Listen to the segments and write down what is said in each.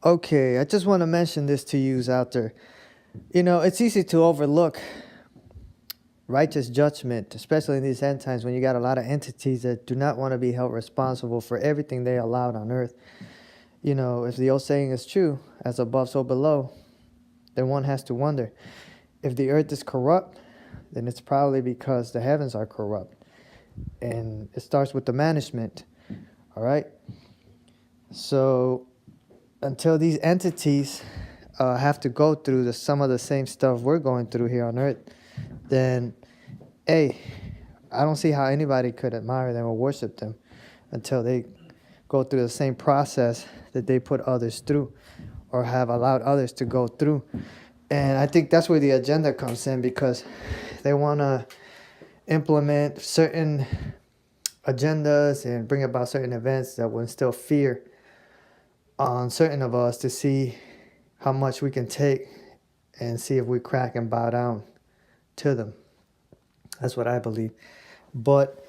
Okay, I just want to mention this to you out there. It's easy to overlook righteous judgment, especially in these end times when you got a lot of entities that do not want to be held responsible for everything they allowed on earth. If the old saying is true, as above, so below, then one has to wonder. If the earth is corrupt, then it's probably because the heavens are corrupt. And it starts with the management. All right? So until these entities have to go through some of the same stuff we're going through here on earth, then, hey, I don't see how anybody could admire them or worship them until they go through the same process that they put others through or have allowed others to go through. And I think that's where the agenda comes in, because they want to implement certain agendas and bring about certain events that will instill fear on certain of us to see how much we can take and see if we crack and bow down to them. That's what I believe. But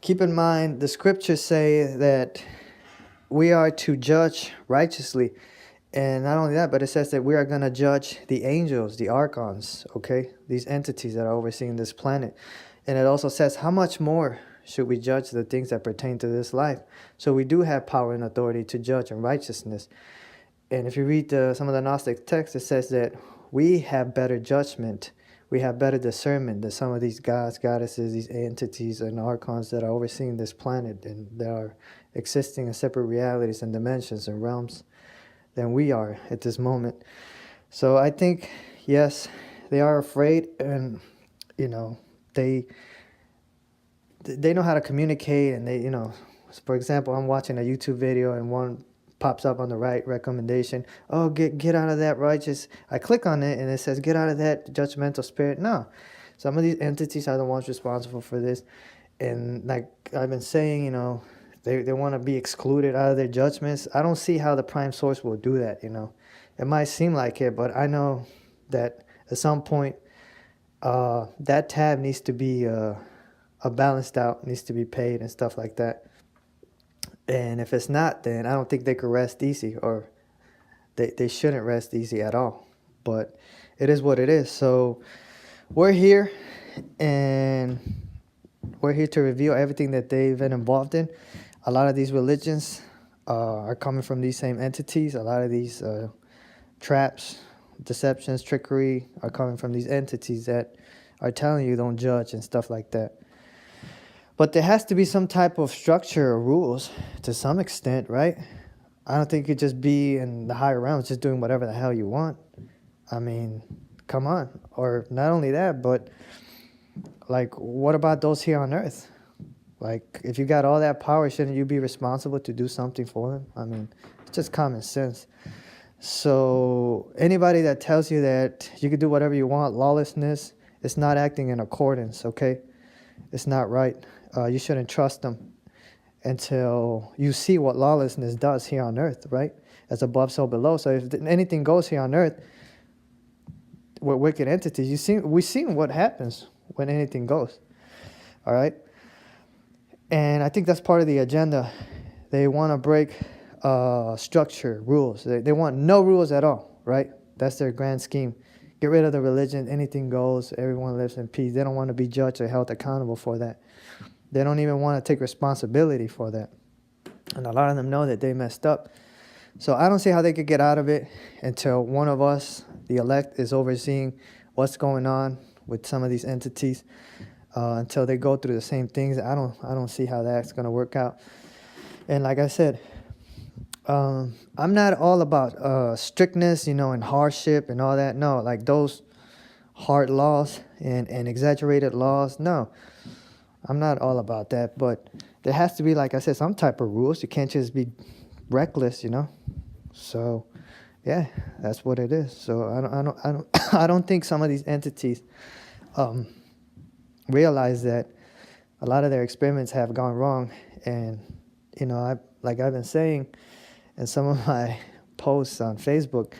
keep in mind, the scriptures say that we are to judge righteously. And not only that, but it says that we are going to judge the angels, the archons, okay? These entities that are overseeing this planet. And it also says, how much more should we judge the things that pertain to this life? So we do have power and authority to judge in righteousness. And if you read some of the Gnostic texts, it says that we have better judgment. We have better discernment than some of these gods, goddesses, these entities and archons that are overseeing this planet and that are existing in separate realities and dimensions and realms than we are at this moment. So I think, yes, they are afraid, and they know how to communicate, and they for example, I'm watching a YouTube video and one pops up on the right recommendation. Oh, get out of that righteous. I click on it and it says get out of that judgmental spirit. No, some of these entities are the ones responsible for this, and like I've been saying, they want to be excluded out of their judgments. I don't see how the prime source will do that. It might seem like it, but I know that at some point that tab needs to be balanced out, needs to be paid and stuff like that. And if it's not, then I don't think they could rest easy, or they shouldn't rest easy at all. But it is what it is. So we're here, and we're here to reveal everything that they've been involved in. A lot of these religions are coming from these same entities. A lot of these traps, deceptions, trickery are coming from these entities that are telling you don't judge and stuff like that. But there has to be some type of structure or rules to some extent, right? I don't think you could just be in the higher realms just doing whatever the hell you want. I mean, come on. Or not only that, but like, what about those here on earth? Like, if you got all that power, shouldn't you be responsible to do something for them? I mean, it's just common sense. So anybody that tells you that you can do whatever you want, lawlessness, it's not acting in accordance, okay? It's not right. You shouldn't trust them until you see what lawlessness does here on earth, right? As above, so below. So if anything goes here on earth with wicked entities, we've seen what happens when anything goes, all right? And I think that's part of the agenda. They want to break structure, rules. They want no rules at all, right? That's their grand scheme. Get rid of the religion, anything goes, everyone lives in peace. They don't want to be judged or held accountable for that. They don't even want to take responsibility for that. And a lot of them know that they messed up. So I don't see how they could get out of it until one of us, the elect, is overseeing what's going on with some of these entities. Until they go through the same things, I don't see how that's going to work out. And like I said, I'm not all about strictness, and hardship and all that. No, like those hard laws and exaggerated laws. No, I'm not all about that. But there has to be, like I said, some type of rules. You can't just be reckless, So, yeah, that's what it is. So I don't think some of these entities realize that a lot of their experiments have gone wrong. And I've been saying in some of my posts on Facebook,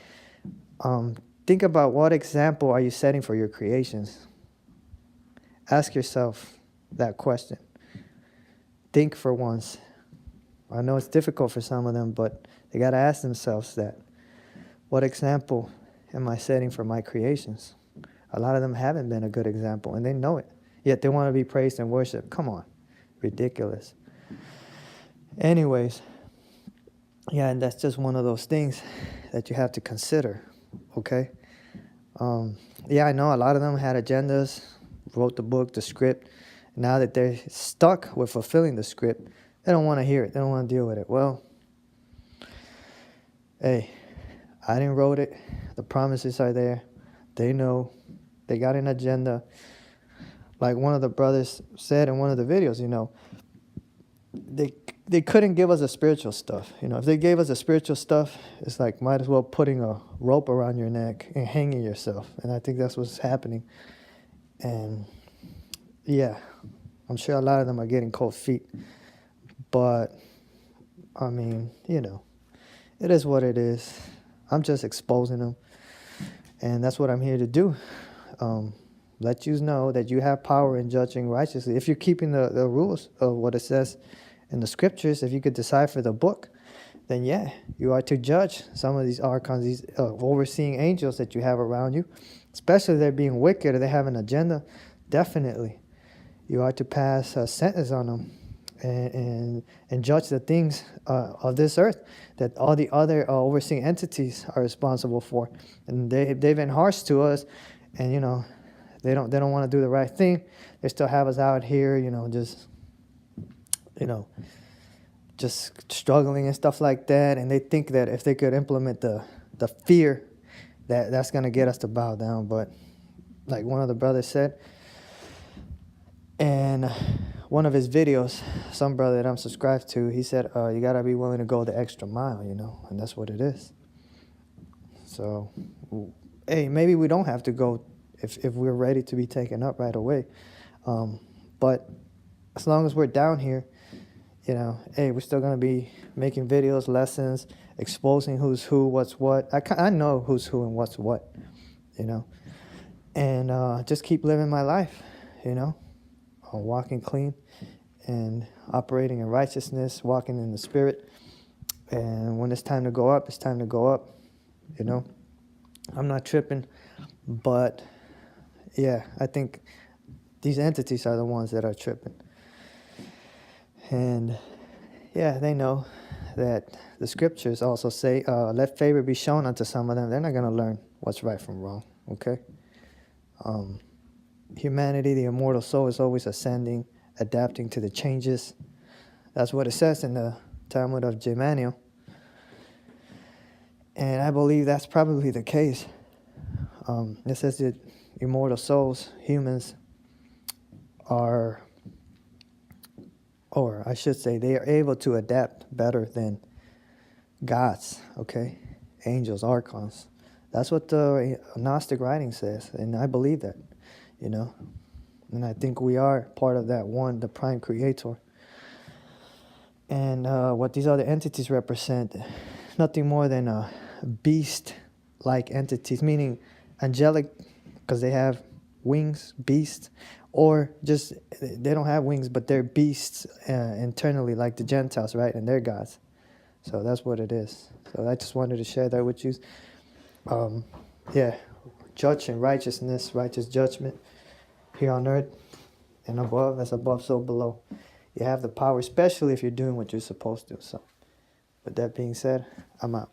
think about what example are you setting for your creations. Ask yourself that question. Think for once. I know it's difficult for some of them, but they got to ask themselves that. What example am I setting for my creations? A lot of them haven't been a good example, and they know it. Yet they want to be praised and worshiped. Come on. Ridiculous. Anyways, yeah, and that's just one of those things that you have to consider, okay? Yeah, I know a lot of them had agendas, wrote the book, the script. Now that they're stuck with fulfilling the script, they don't want to hear it. They don't want to deal with it. Well, hey, I didn't wrote it. The promises are there. They know. They got an agenda. Like one of the brothers said in one of the videos, they couldn't give us the spiritual stuff. If they gave us the spiritual stuff, it's like might as well putting a rope around your neck and hanging yourself. And I think that's what's happening. And yeah, I'm sure a lot of them are getting cold feet. But I mean, it is what it is. I'm just exposing them. And that's what I'm here to do. Let you know that you have power in judging righteously. If you're keeping the rules of what it says in the scriptures, if you could decipher the book, then yeah, you are to judge some of these archons, these overseeing angels that you have around you, especially if they're being wicked or they have an agenda. Definitely, you are to pass a sentence on them and judge the things of this earth that all the other overseeing entities are responsible for. And they've been harsh to us, and they don't want to do the right thing. They still have us out here, just struggling and stuff like that. And they think that if they could implement the fear, that's going to get us to bow down. But like one of the brothers said, and one of his videos, some brother that I'm subscribed to, he said, you got to be willing to go the extra mile, and that's what it is. So, hey, maybe we don't have to go if we're ready to be taken up right away. But as long as we're down here, hey, we're still going to be making videos, lessons, exposing who's who, what's what. I know who's who and what's what, and just keep living my life, walking clean and operating in righteousness, walking in the Spirit. And when it's time to go up, it's time to go up, I'm not tripping, but yeah, I think these entities are the ones that are tripping. And yeah, they know that the scriptures also say, let favor be shown unto some of them. They're not going to learn what's right from wrong, okay? Humanity, the immortal soul, is always ascending, adapting to the changes. That's what it says in the Talmud of Judgement. And I believe that's probably the case. It says that immortal souls, humans, are, or I should say, they are able to adapt better than gods, okay? Angels, archons. That's what the Gnostic writing says, and I believe that, And I think we are part of that one, the prime creator. And what these other entities represent, nothing more than beast-like entities, meaning angelic, because they have wings, beasts, or just they don't have wings, but they're beasts internally, like the Gentiles, right? And they're gods. So that's what it is. So I just wanted to share that with you. Yeah, judge and righteousness, righteous judgment here on earth and above, as above, so below. You have the power, especially if you're doing what you're supposed to. So with that being said, I'm out.